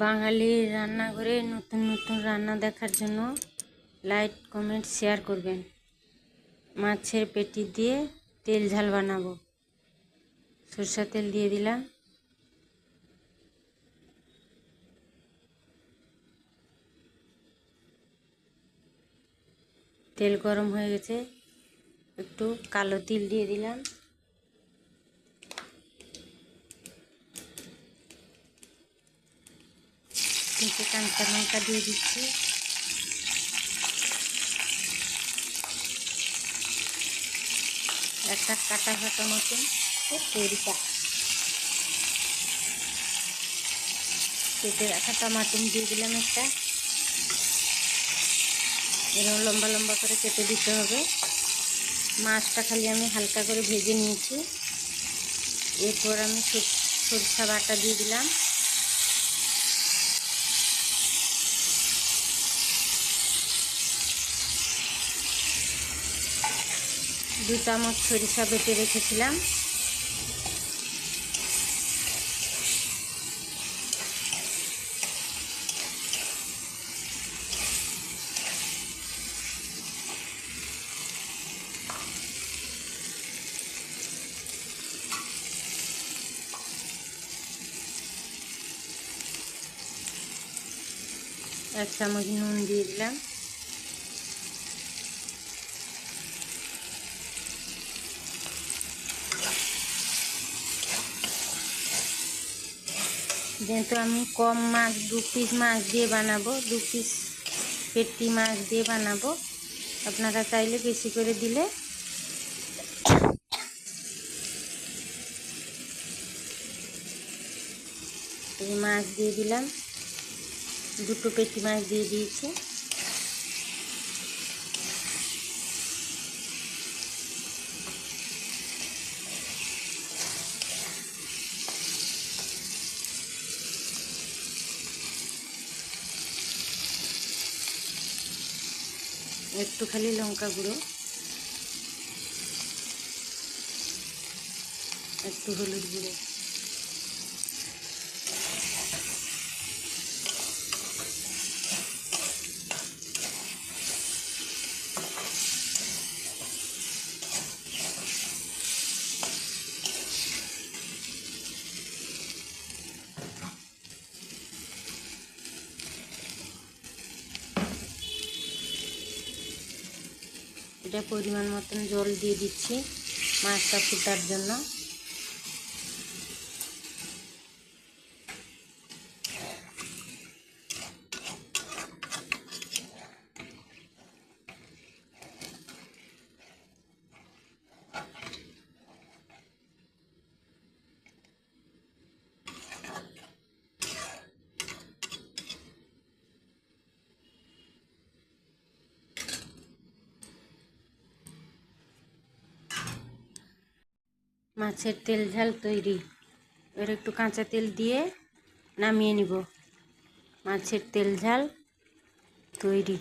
বাঙালির রান্নাঘরে নতুন নতুন রান্না দেখার জন্য লাইক কমেন্ট শেয়ার করবেন। মাছের পেটি দিয়ে তেল ঝাল বানাবো। সরষা তেল দিয়ে দিলাম। তেল গরম হয়ে গেছে, একটু কালো তিল দিয়ে দিলাম। নিচে কাঁচা লঙ্কা দিয়ে দিচ্ছি। একটা কাটা কাটা মতন তরিকা কেটে রাখা টমাটো দিয়ে দিলাম একটা। এরকম লম্বা লম্বা করে কেটে দিতে হবে। মাছটা খালি আমি হালকা করে ভেজে নিয়েছি। এরপর আমি সরষা বাটা দিয়ে দিলাম। দু চামচ সরিষা বেটে রেখেছিলাম। এক চামচ নুন দিয়ে দিলাম। যেহেতু আমি কম মাছ 2 পিস মাছ দিয়ে বানাবো, 2 পিস পেটি মাছ দিয়ে বানাবো, আপনারা চাইলে বেশি করে দিলে এই মাছ দিয়ে দিলাম। 2টো পেটি মাছ দিয়ে দিয়েছি। একটু খালি লঙ্কা গুঁড়ো, একটু হলুদ গুঁড়ো, এটা পরিমাণ মতন জল দিয়ে দিচ্ছি মাছটা ফোটার জন্য। মাছের তেল ঝাল তৈরি। এর একটু কাঁচা তেল দিয়ে নামিয়ে নিব। মাছের তেল ঝাল তৈরি।